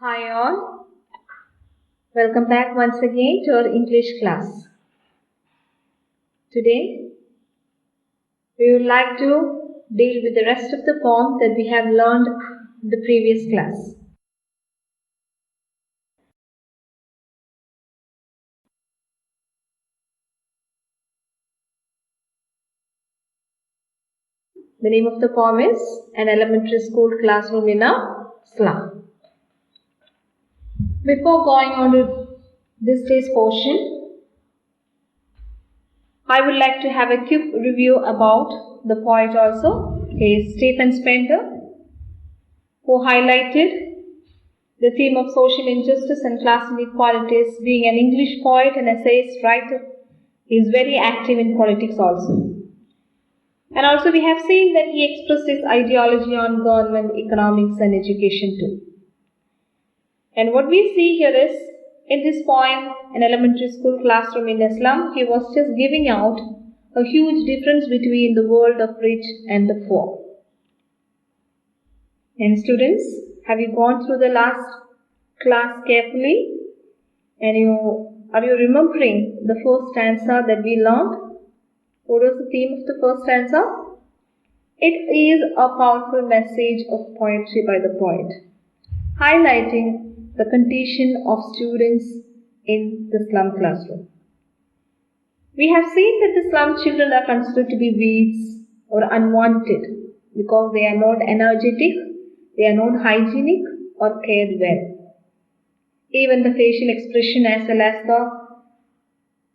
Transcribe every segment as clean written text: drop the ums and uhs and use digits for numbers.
Hi all, welcome back once again to our English class. Today we would like to deal with the rest of the poem that we have learned in the previous class. The name of the poem is An Elementary School Classroom in a Slum. Before going on to this day's portion, I would like to have a quick review about the poet also. He is Stephen Spender, who highlighted the theme of social injustice and class inequalities. Being an English poet and essayist writer, he is very active in politics also. And also we have seen that he expressed his ideology on government, economics and education too. And what we see here is, in this poem, An Elementary School Classroom in a Slum, he was just giving out a huge difference between the world of rich and the poor. And students, have you gone through the last class carefully? And are you remembering the first stanza that we learned? What was the theme of the first stanza? It is a powerful message of poetry by the poet, highlighting the condition of students in the slum classroom. We have seen that the slum children are considered to be weeds or unwanted because they are not energetic, they are not hygienic or cared well. Even the facial expression as well as the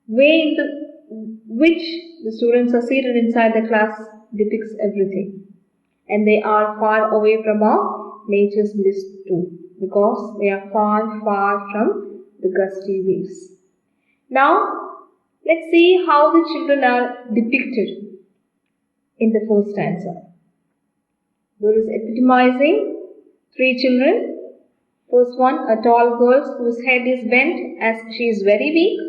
way in which the students are seated inside the class depicts everything. And they are far away from our nature's bliss too, because they are far from the gusty waves. Now, let's see how the children are depicted in the first stanza. There is epitomizing three children. First one, a tall girl whose head is bent as she is very weak.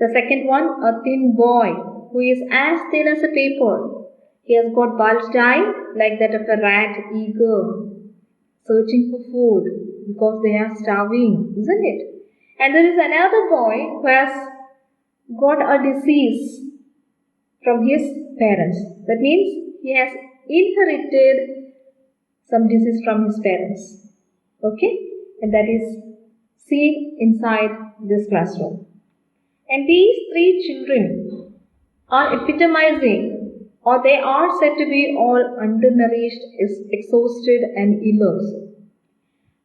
The second one, a thin boy who is as thin as a paper. He has got bulged eye like that of a rat eager, searching for food because they are starving, isn't it? And there is another boy who has got a disease from his parents. That means he has inherited some disease from his parents. Okay? And that is seen inside this classroom. And these three children are epitomizing, or they are said to be all undernourished, exhausted and ill also.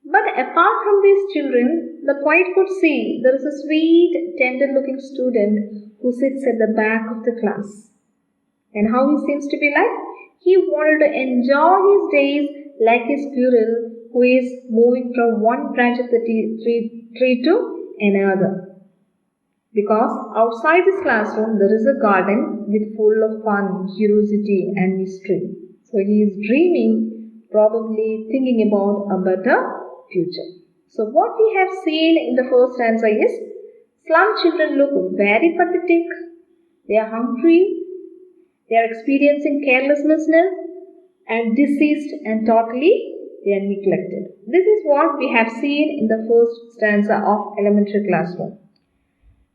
But apart from these children, the poet could see there is a sweet, tender-looking student who sits at the back of the class. And how he seems to be like? He wanted to enjoy his days like a squirrel who is moving from one branch of the tree to another. Because outside this classroom there is a garden with full of fun, curiosity and mystery. So he is dreaming, probably thinking about a better future. So what we have seen in the first stanza is, slum children look very pathetic. They are hungry. They are experiencing carelessness and diseased and totally they are neglected. This is what we have seen in the first stanza of elementary classroom.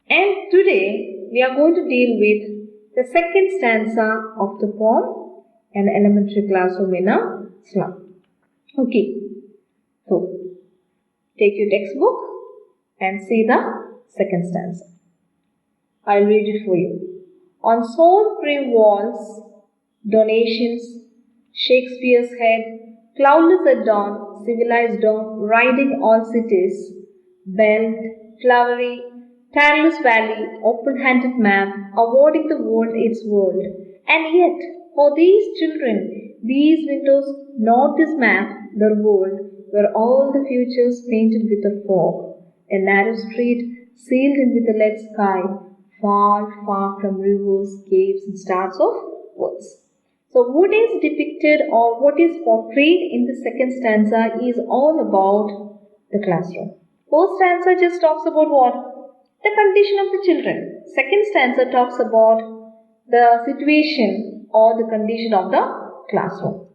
And today we are going to deal with the second stanza of the poem, An Elementary Classroom in a Slum. Okay, so take your textbook and see the second stanza. I'll read it for you. On soul-free walls, donations, Shakespeare's head, cloudless at dawn, civilized dawn, riding all cities, belt, flowery, Tyrolese valley, open-handed map, awarding the world its world. And yet, for these children, these windows, not this map, their world, were all the futures painted with a fog, a narrow street sealed in with a lead sky, far from rivers, caves, and stars of woods. So what is depicted or what is portrayed in the second stanza is all about the classroom. First stanza just talks about what? The condition of the children. Second stanza talks about the situation or the condition of the classroom.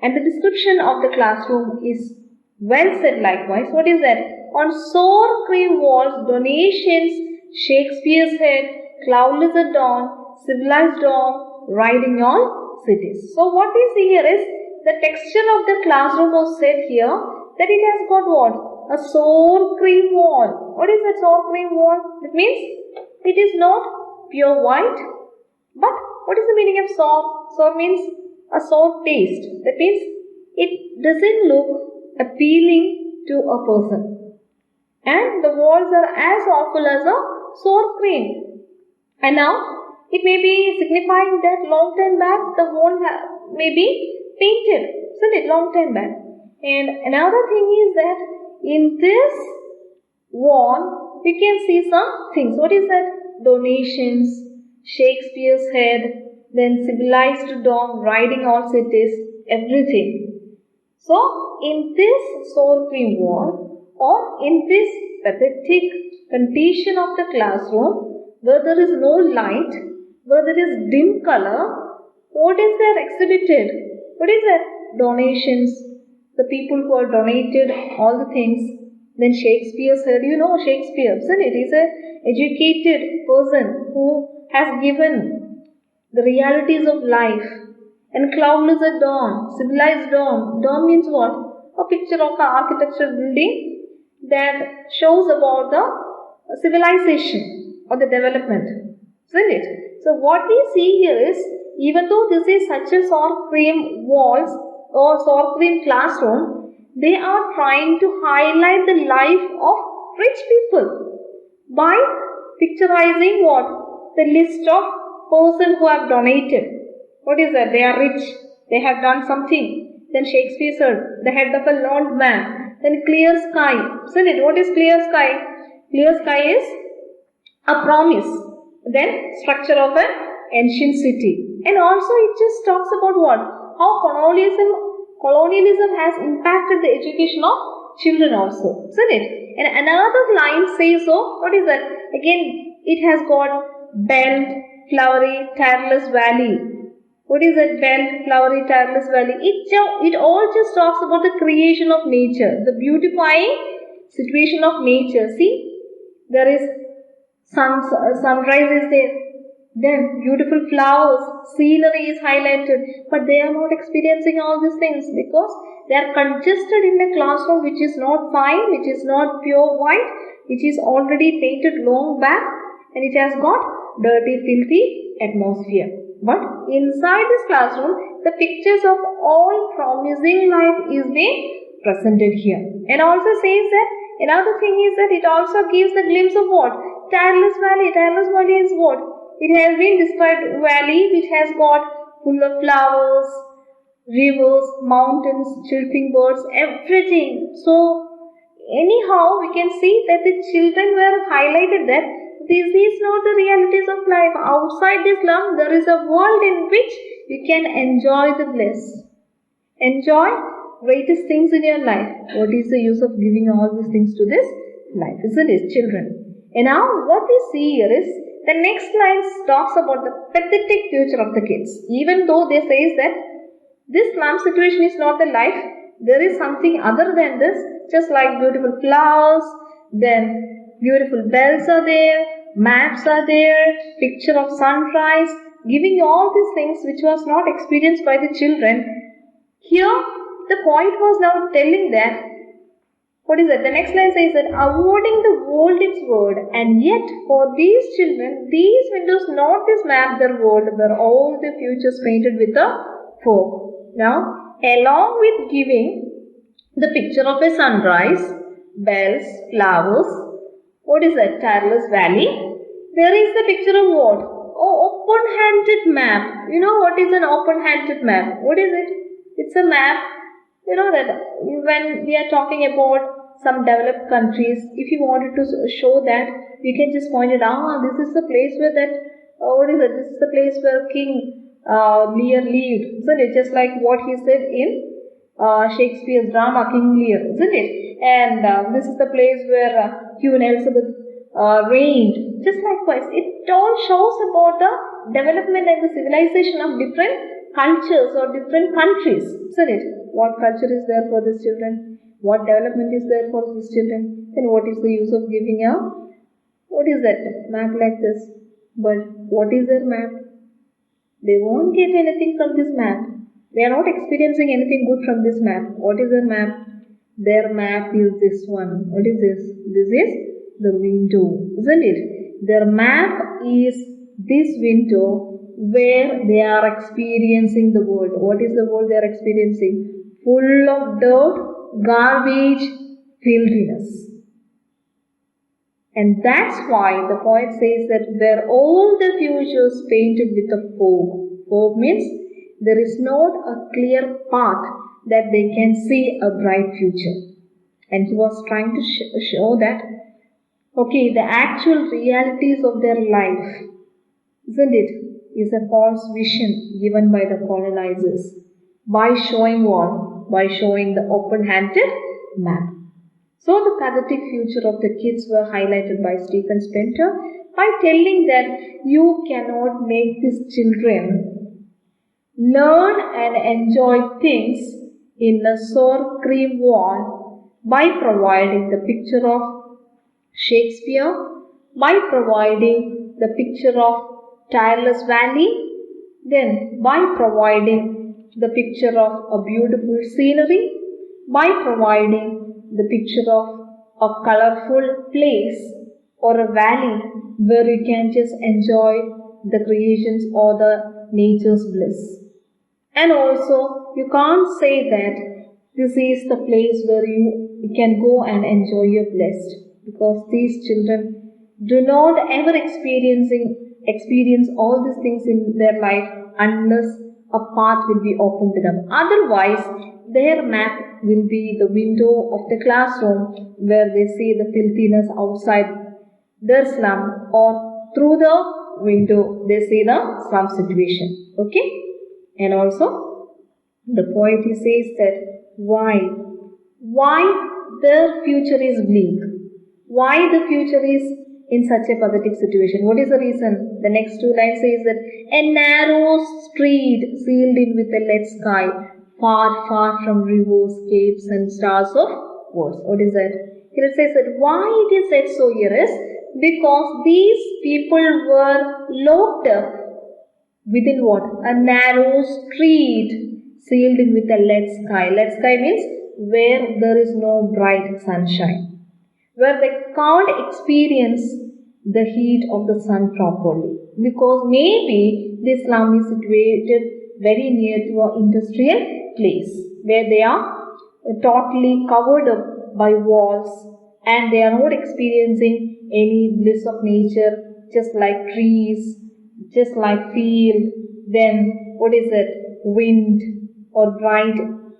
And the description of the classroom is Well said likewise. What is that? On sour cream walls, donations, Shakespeare's head, cloudless at dawn, civilized dawn, riding on cities. So what we see here is the texture of the classroom was said here that it has got what? A sour cream wall. What is that sour cream wall? That means it is not pure white. But what is the meaning of sour? Sour means a sour taste. That means it doesn't look appealing to a person. And the walls are as awful as a sour cream. And now it may be signifying that long time back the wall may be painted. Isn't it? Long time back. And another thing is that in this wall you can see some things. What is that? Donations, Shakespeare's head, then civilized dawn, riding all cities, everything. So, in this sour cream wall or in this pathetic condition of the classroom where there is no light, where there is dim color, what is there exhibited? What is that? Donations, the people who are donated all the things. Then Shakespeare said, you know Shakespeare, isn't it? He's an educated person who has given the realities of life. And cloudless at dawn, civilized dawn. Dawn means what? A picture of an architectural building that shows about the civilization or the development. Isn't it? So what we see here is, even though this is such a sour cream walls or sour cream classroom, they are trying to highlight the life of rich people by picturizing what? The list of persons who have donated. What is that? They are rich. They have done something. Then Shakespeare said, the head of a learned man. Then clear sky. Isn't it? What is clear sky? Clear sky is a promise. Then structure of an ancient city. And also it just talks about what? How colonialism has impacted the education of children also. Isn't it? And another line says so. What is that? Again, it has got belt, flowery, tireless valley. What is that? Belt, flowery, tireless valley. It all just talks about the creation of nature, the beautifying situation of nature. See, there is sunrise is there. Then beautiful flowers, scenery is highlighted, but they are not experiencing all these things because they are congested in a classroom which is not fine, which is not pure white, which is already painted long back, and it has got dirty, filthy atmosphere. But inside this classroom, the pictures of all promising life is being presented here. And also says that another thing is that it also gives the glimpse of what? Tireless valley. Tireless valley is what? It has been described valley which has got full of flowers, rivers, mountains, chirping birds, everything. So anyhow, we can see that the children were highlighted that this is not the realities of life. Outside this slum, there is a world in which you can enjoy the bliss. Enjoy greatest things in your life. What is the use of giving all these things to this life? Isn't it, children? And now what we see here is the next line talks about the pathetic future of the kids. Even though they say that this slum situation is not the life, there is something other than this, just like beautiful flowers, then beautiful bells are there, maps are there, picture of sunrise, giving all these things which was not experienced by the children. Here the point was now telling that, what is that? The next line says that awarding the world its word, and yet for these children, these windows not this map their world, where all the futures painted with a fork. Now, along with giving the picture of a sunrise, bells, flowers, what is that? Tyrolese valley. There is the picture of what? Oh, open-handed map. You know what is an open-handed map? What is it? It's a map. You know that when we are talking about some developed countries, if you wanted to show that, you can just point it out. This is the place where that, what is it? This is the place where King Lear lived. Isn't it? Just like what he said in Shakespeare's drama King Lear, isn't it? And this is the place where Queen Elizabeth reigned. Just likewise, it all shows about the development and the civilization of different cultures or different countries, isn't it? What culture is there for these children? What development is there for these children? Then what is the use of giving a, what is that, map like this? But what is their map? They won't get anything from this map. They are not experiencing anything good from this map. What is their map? Their map is this one. What is this? This is the window, isn't it? Their map is this window where they are experiencing the world. What is the world they are experiencing? Full of dirt, garbage, filthiness. And that's why the poet says that where all the futures painted with a fog. Fog means there is not a clear path that they can see a bright future. And he was trying to show that, okay, the actual realities of their life, isn't it, is a false vision given by the colonizers. By showing what? By showing the open-handed map. So the pathetic future of the kids were highlighted by Stephen Spencer by telling that you cannot make these children learn and enjoy things in a sour cream wall by providing the picture of Shakespeare, by providing the picture of Tyrolese Valley, then by providing the picture of a beautiful scenery, by providing the picture of a colorful place or a valley where you can just enjoy the creations or the nature's bliss. And also, you can't say that this is the place where you can go and enjoy your blessed, because these children do not ever experience all these things in their life unless a path will be open to them. Otherwise, their map will be the window of the classroom where they see the filthiness outside their slum, or through the window they see the slum situation. Okay? And also, the poet says that why their future is bleak, why the future is in such a pathetic situation. What is the reason? The next two lines says that a narrow street sealed in with a lead sky, far, far from rivers, caves and stars of wars. What is that? Here it says that why it is said so here is because these people were locked up within what? A narrow street sealed in with a lead sky. Lead sky means where there is no bright sunshine, where they can't experience the heat of the sun properly, because maybe this slum is situated very near to an industrial place where they are totally covered up by walls and they are not experiencing any bliss of nature, just like trees, just like field, then what is it? Wind or bright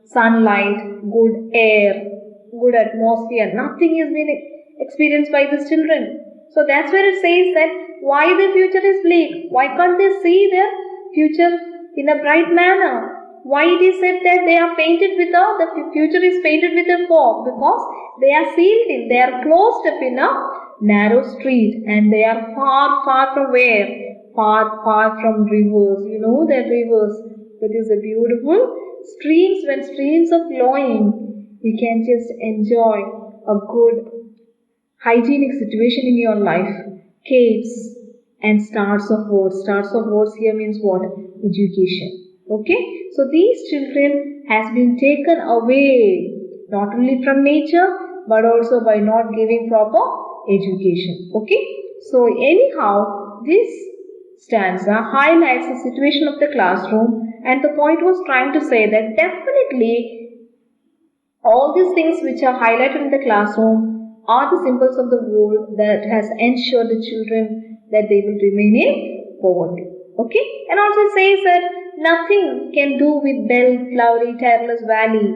sunlight, good air, good atmosphere. Nothing is being experienced by these children. So that's where it says that why the future is bleak. Why can't they see their future in a bright manner? Why it is said that they are painted with the future is painted with a fog? Because they are sealed in, they are closed up in a narrow street, and they are far, far from where? Far, far from rivers. You know that rivers, that is a beautiful streams. When streams are flowing, you can just enjoy a good hygienic situation in your life. Caves and stars of words. Stars of words here means what? Education. Okay? So these children has been taken away not only from nature but also by not giving proper education. Okay? So anyhow, this stanza highlights the situation of the classroom, and the poet was trying to say that definitely all these things which are highlighted in the classroom are the symbols of the world that has ensured the children that they will remain in poverty. Okay? And also it says that nothing can do with bell, flowery, Tyrolese Valley.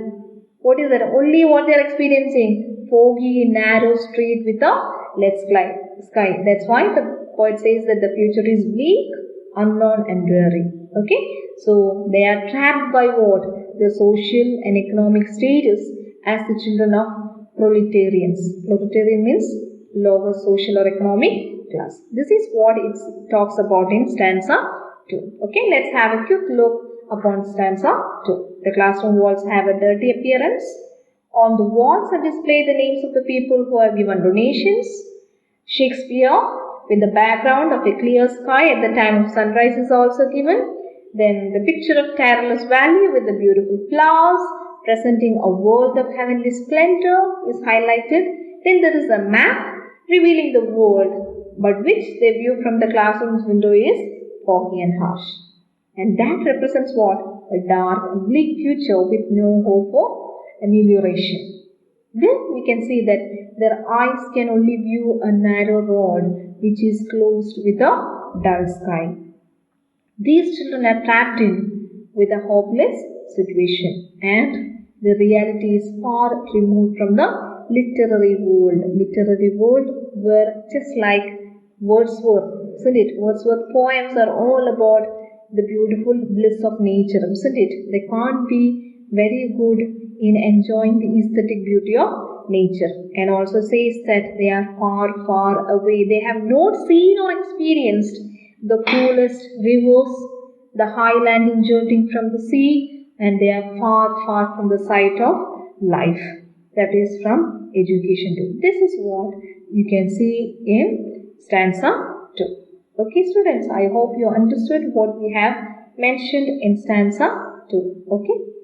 What is that? Only what they are experiencing. Foggy, narrow street with a lead sky. That's why the poet says that the future is bleak, unknown and dreary. Okay? So they are trapped by what? The social and economic status as the children of proletarians. Proletarian means lower social or economic class. This is what it talks about in stanza 2. Okay, let's have a quick look upon stanza 2. The classroom walls have a dirty appearance. On the walls are displayed the names of the people who have given donations. Shakespeare, with the background of a clear sky at the time of sunrise, is also given. Then the picture of Tyrolese Valley with the beautiful flowers presenting a world of heavenly splendor is highlighted. Then there is a map revealing the world, but which the view from the classroom's window is foggy and harsh. And that represents what? A dark and bleak future with no hope for amelioration. Then we can see that their eyes can only view a narrow road which is closed with a dull sky. These children are trapped in with a hopeless situation, and the reality is far removed from the literary world where, just like Wordsworth, isn't it? Wordsworth poems are all about the beautiful bliss of nature, isn't it? They can't be very good in enjoying the aesthetic beauty of nature, and also says that they are far away. They have not seen or experienced the coolest rivers, the high landing jolting from the sea, and they are far from the sight of life. That is from education 2. This is what you can see in stanza 2. Okay, students, I hope you understood what we have mentioned in stanza 2. Okay.